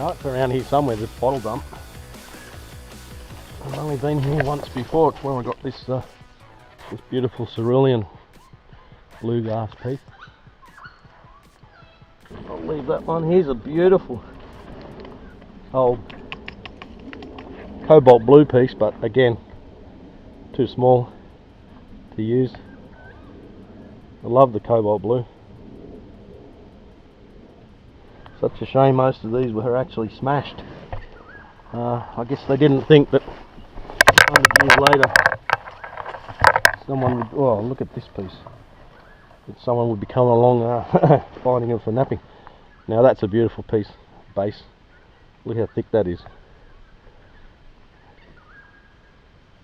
know it's around here somewhere, this bottle dump. I've only been here once before. It's where I got this this beautiful cerulean blue glass piece. I'll leave that one. Here's a beautiful old cobalt blue piece, but again, too small to use. I love the cobalt blue. Such a shame most of these were actually smashed. I guess they didn't think that 100 years later someone would, oh look at this piece, that someone would be coming along finding it for napping. Now that's a beautiful piece, base. Look how thick that is.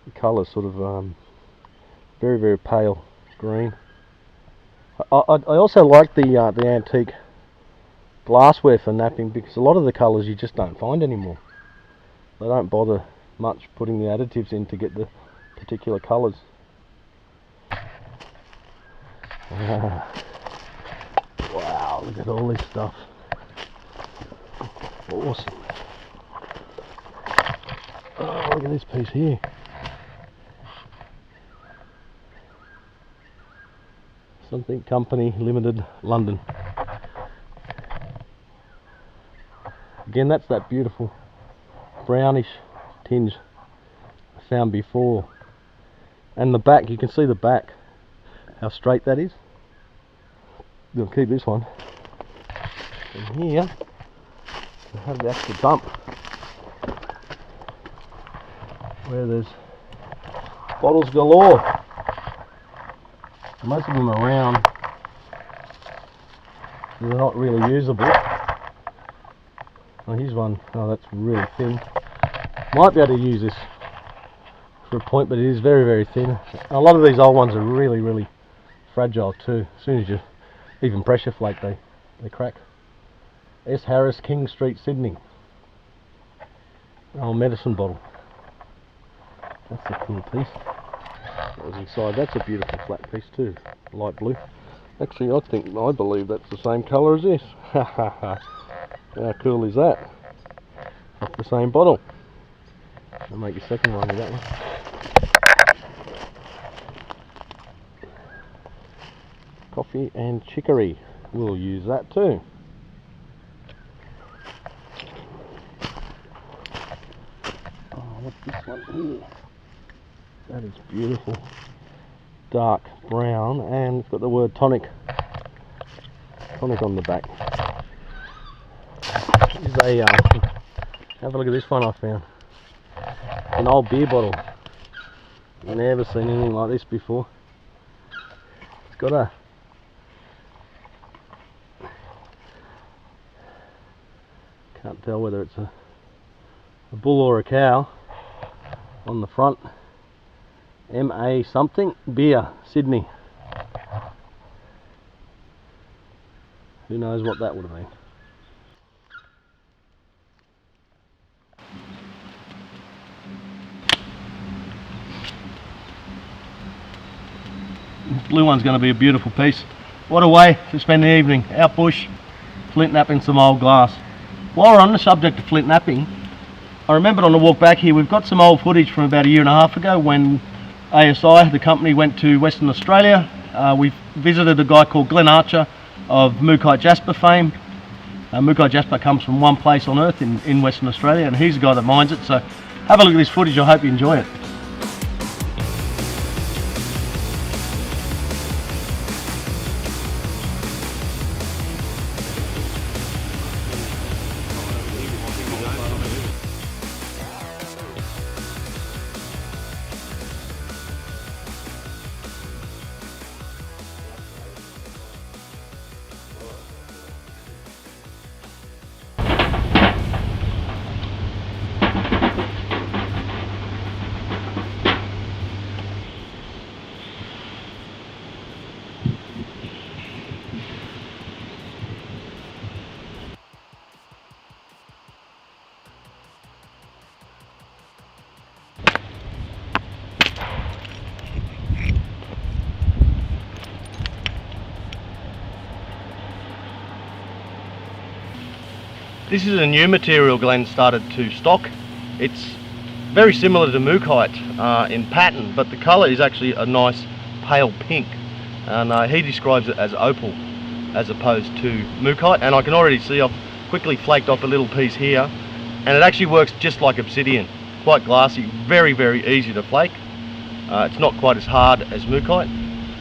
The colour's sort of very, very pale green. I also like the antique glassware for napping, because a lot of the colours you just don't find anymore. They don't bother much putting the additives in to get the particular colours. Wow, look at all this stuff. Awesome. Oh, look at this piece here. Something Company Limited, London. Again, that's that beautiful brownish tinge I found before. And the back, you can see the back, how straight that is. We'll keep this one. And here, we have the actual dump, where there's bottles galore. Most of them are round. They're not really usable. Oh, here's one. Oh, that's really thin. Might be able to use this for a point, but it is very, very thin. A lot of these old ones are really, really fragile too. As soon as you even pressure flake, they crack. S. Harris, King Street, Sydney. Old medicine bottle. That's a cool piece. That was inside. That's a beautiful flat piece too, light blue. Actually, I believe that's the same colour as this. How cool is that? Off the same bottle. I'll make a second one with that one. Coffee and chicory. We'll use that too. Oh, what's this one here? That is beautiful. Dark brown, and it's got the word tonic on the back. This is a, have a look at this one I found. An old beer bottle. I've never seen anything like this before. It's got a, can't tell whether it's a bull or a cow on the front. MA something, beer, Sydney. Who knows what that would have been. This blue one's going to be a beautiful piece. What a way to spend the evening, out bush, flint napping some old glass. While we're on the subject of flint napping, I remembered on the walk back here, we've got some old footage from about 1.5 years ago when ASI, the company, went to Western Australia. We visited a guy called Glen Archer of Mookaite Jasper fame. Mookaite Jasper comes from one place on earth in Western Australia, and he's the guy that mines it. So have a look at this footage, I hope you enjoy it. This is a new material Glen started to stock. It's very similar to Mookaite in pattern, but the colour is actually a nice pale pink, and he describes it as opal as opposed to Mookaite. And I can already see I've quickly flaked off a little piece here, and it actually works just like obsidian, quite glassy, very easy to flake. It's not quite as hard as Mookaite.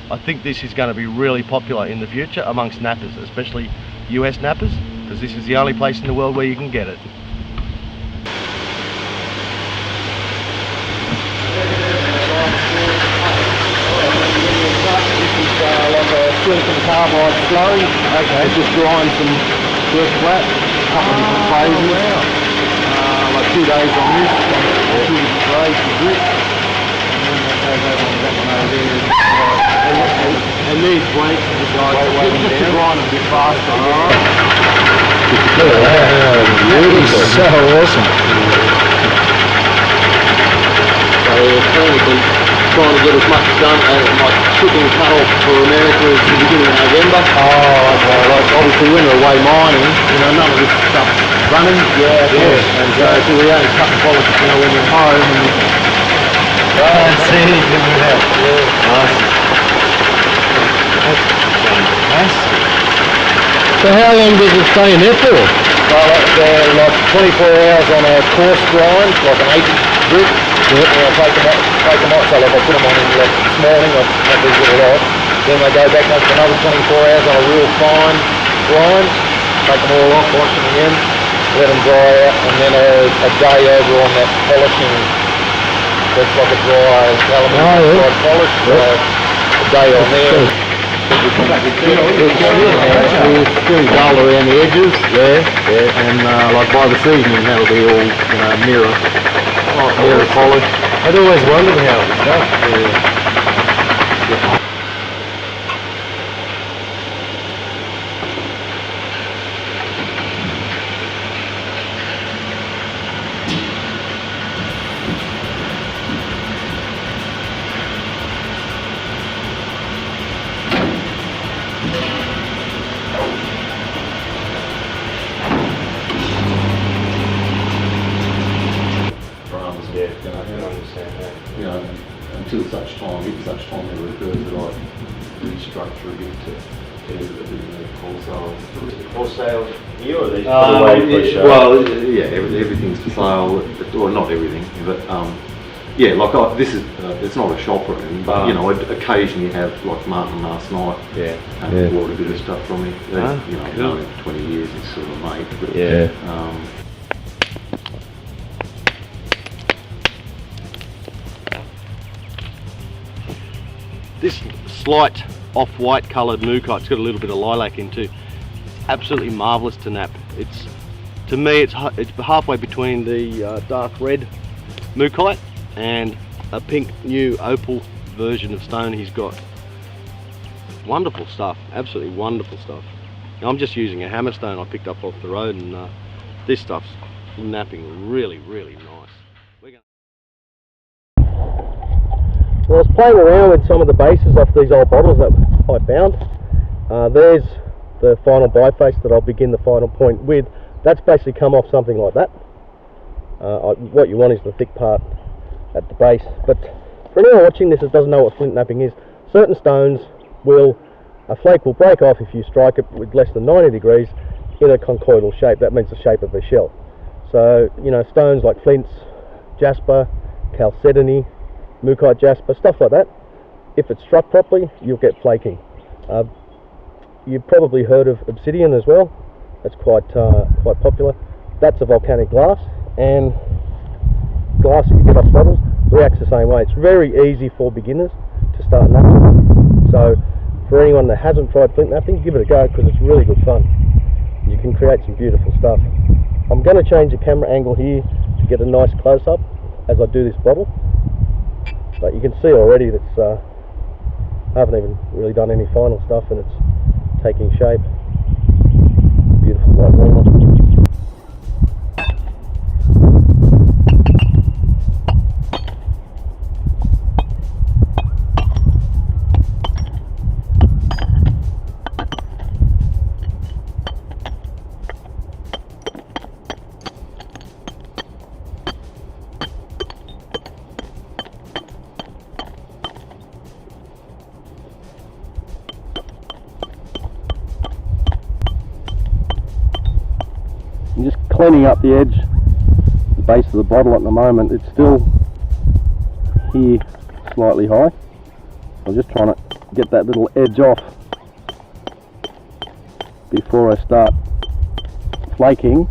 I think this is going to be really popular in the future amongst nappers, especially US nappers, because this is the only place in the world where you can get it. Like a silicon carbide slurry. Okay. It just grinds them real flat, a couple of different phases. Like 2 days on this, 2 days to grip. And then that one over there. And these weights are just to grind a bit faster. So awesome. So technically trying to get as much done as my shipping cut off for America is the beginning of November. Oh, okay. Like obviously when we're away mining, you know, none of this stuff's running. Yeah, and so we only cut and polish it, you know, when we're home. And I don't see anything with that. Yeah. Nice. That's fantastic. So how long does it stay in there for? Well, like 24 hours on a coarse grind, like an 8-inch drip. Yep. And I take them off, so like I put them on in like this morning, I cut these little off. Then they go back on for another 24 hours on a real fine grind, take them all off, wash them again, let them dry out, and then a day over on that polishing. That's like a dry aluminium dry polish, so a day on there. It's still dull around the edges, and like by this evening that'll be all, you know, mirror polish. I'd always wondered how it was done. Yeah, I can understand that. You know, until such time, if such time ever occurs that I restructure it to end up being wholesale. Wholesale here or these? Well, yeah, everything's for sale, or not everything, but yeah, like this is, it's not a shop room, but you know, I'd occasionally have, like Martin last night, bought a bit of stuff from me. You know, known him for 20 years, he's sort of a mate. But, this slight off-white coloured Mookaite's got a little bit of lilac in too. It's absolutely marvellous to nap. It's, to me, it's halfway between the dark red Mookaite and a pink new opal version of stone he's got. Wonderful stuff, absolutely wonderful stuff. Now, I'm just using a hammerstone I picked up off the road, and this stuff's napping really nice. Well, I was playing around with some of the bases off these old bottles that I found. There's the final biface that I'll begin the final point with. That's basically come off something like that. What you want is the thick part at the base. But for anyone watching this that doesn't know what flint napping is, certain stones a flake will break off if you strike it with less than 90 degrees in a conchoidal shape. That means the shape of a shell. So, you know, stones like flints, jasper, chalcedony, Mookaite Jasper, stuff like that, if it's struck properly, you'll get flaking. You've probably heard of obsidian as well. That's quite popular. That's a volcanic glass, and glass that you get off bottles reacts the same way. It's very easy for beginners to start napping. So for anyone that hasn't tried flint napping, give it a go, because it's really good fun. You can create some beautiful stuff. I'm going to change the camera angle here to get a nice close-up as I do this bottle. But you can see already that I haven't even really done any final stuff, and it's taking shape. Beautiful white walnut. cleaning up the edge, the base of the bottle at the moment. It's still here slightly high. I'm just trying to get that little edge off before I start flaking.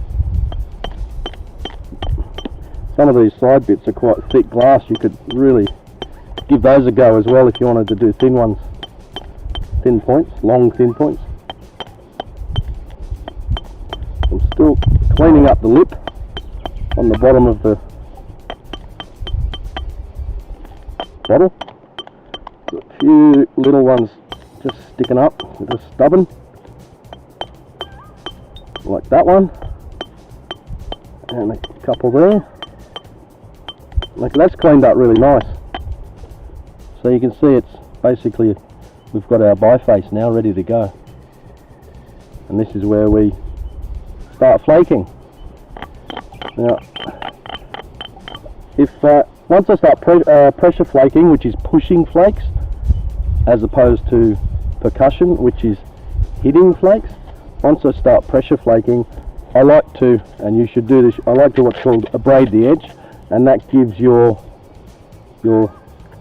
Some of these side bits are quite thick glass. You could really give those a go as well if you wanted to do thin ones, thin points, long thin points. I'm still cleaning up the lip on the bottom of the bottle. Got a few little ones just sticking up, just stubborn, like that one, and a couple there. Like, that's cleaned up really nice. So you can see it's basically, we've got our biface now ready to go, and this is where we start flaking. Now, if once I start pressure flaking, which is pushing flakes, as opposed to percussion, which is hitting flakes, once I start pressure flaking, I like to, and you should do this, I like to what's called abrade the edge, and that gives your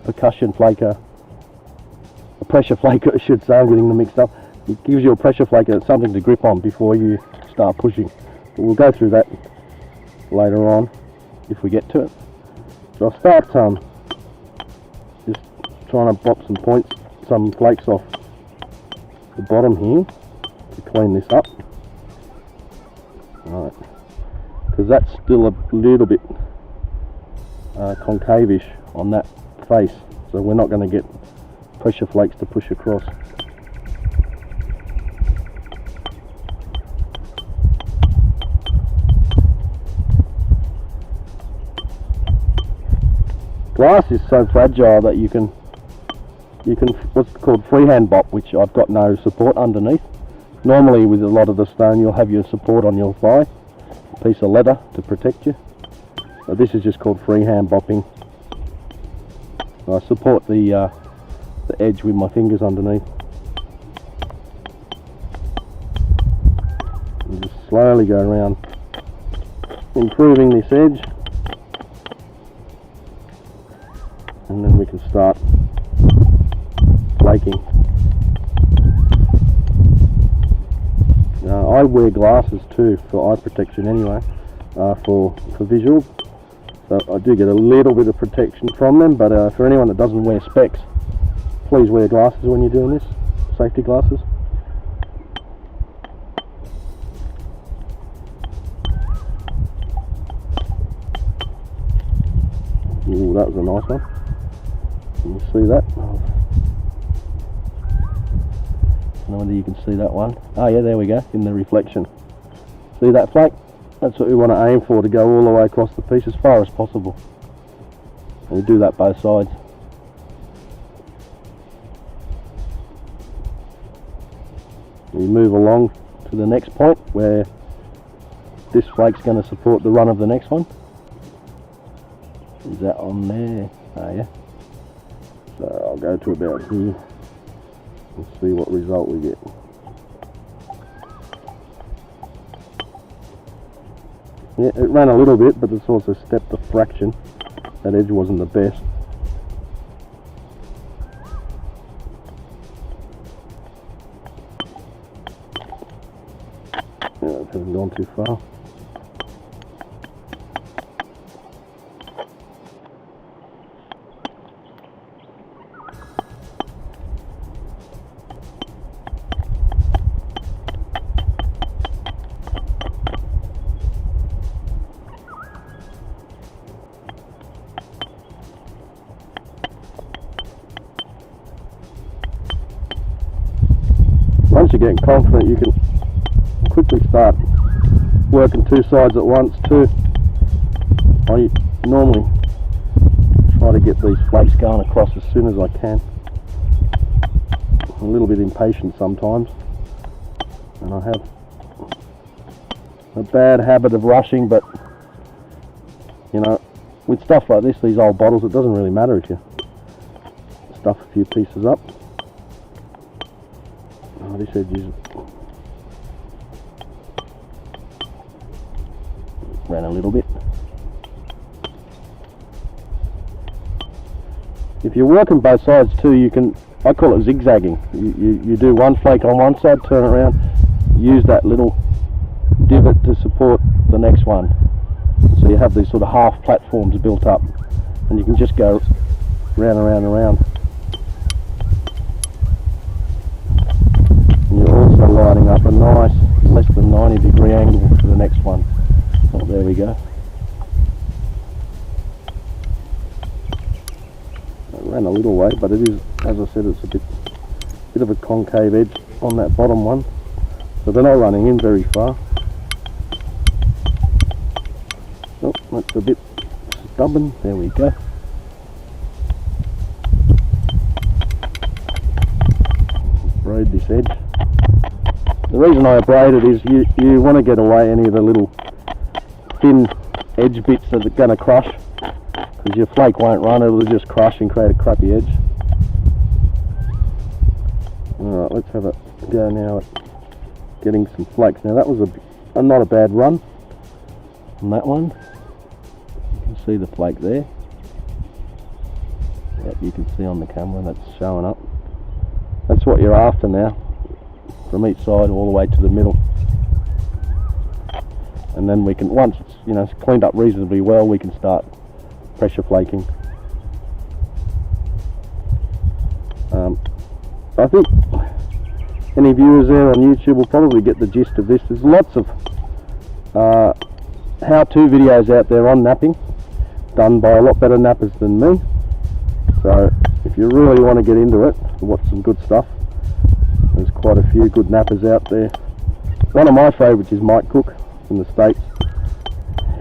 percussion flaker, a pressure flaker I should say, I'm getting them mixed up. It gives your pressure flaker something to grip on before you start pushing. But we'll go through that later on if we get to it. So I'll start just trying to pop some flakes off the bottom here to clean this up. Alright, because that's still a little bit concave-ish on that face, so we're not going to get pressure flakes to push across. Glass is so fragile that you can what's called freehand bop, which I've got no support underneath. Normally with a lot of the stone you'll have your support on your thigh, a piece of leather to protect you. So this is just called freehand bopping. I support the edge with my fingers underneath. And just slowly go around improving this edge, and then we can start flaking. Now, I wear glasses too for eye protection anyway, for visual. So I do get a little bit of protection from them, but for anyone that doesn't wear specs, please wear glasses when you're doing this, safety glasses. Ooh, that was a nice one. Can you see that? I don't know whether you can see that one. Oh yeah, there we go, in the reflection. See that flake? That's what we want to aim for, to go all the way across the piece as far as possible. And we do that both sides. We move along to the next point where this flake's going to support the run of the next one. Is that on there? Oh yeah. So I'll go to about here and see what result we get. Yeah, it ran a little bit, but it's also stepped a fraction. That edge wasn't the best. Yeah, it hasn't gone too far. Once you get confident, you can quickly start working two sides at once too. I normally try to get these flakes going across as soon as I can. I'm a little bit impatient sometimes, and I have a bad habit of rushing, but you know, with stuff like this, these old bottles, it doesn't really matter if you stuff a few pieces up. Oh, this edge is Ran a little bit. If you're working both sides too, you can, I call it zigzagging. You do one flake on one side, turn around, use that little divot to support the next one. So you have these sort of half platforms built up, and you can just go round and round and round. And you're also lining up a nice less than 90-degree angle for the next one. Oh, there we go. It ran a little way, but it is, as I said, it's a bit of a concave edge on that bottom one, so they're not running in very far. Oh, that's a bit stubborn. There we go. Braid this edge. The reason I braid it is you want to get away any of the little thin edge bits that are going to crush, because your flake won't run, it'll just crush and create a crappy edge. Alright, let's have a go now at getting some flakes. Now that was not a bad run on that one. You can see the flake there. Yep, you can see on the camera that's showing up. That's what you're after now, from each side all the way to the middle. And then we can, once it's, you know, it's cleaned up reasonably well, we can start pressure flaking. I think any viewers there on YouTube will probably get the gist of this. There's lots of how-to videos out there on napping, done by a lot better nappers than me. So if you really want to get into it, watch some good stuff. There's quite a few good nappers out there. One of my favourites is Mike Cook from the States.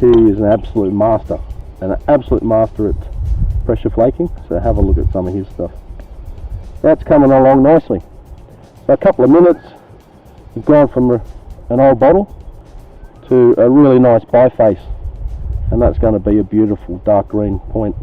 He is an absolute master at pressure flaking, so have a look at some of his stuff. That's coming along nicely. So a couple of minutes, we've gone from an old bottle to a really nice biface, and that's going to be a beautiful dark green point.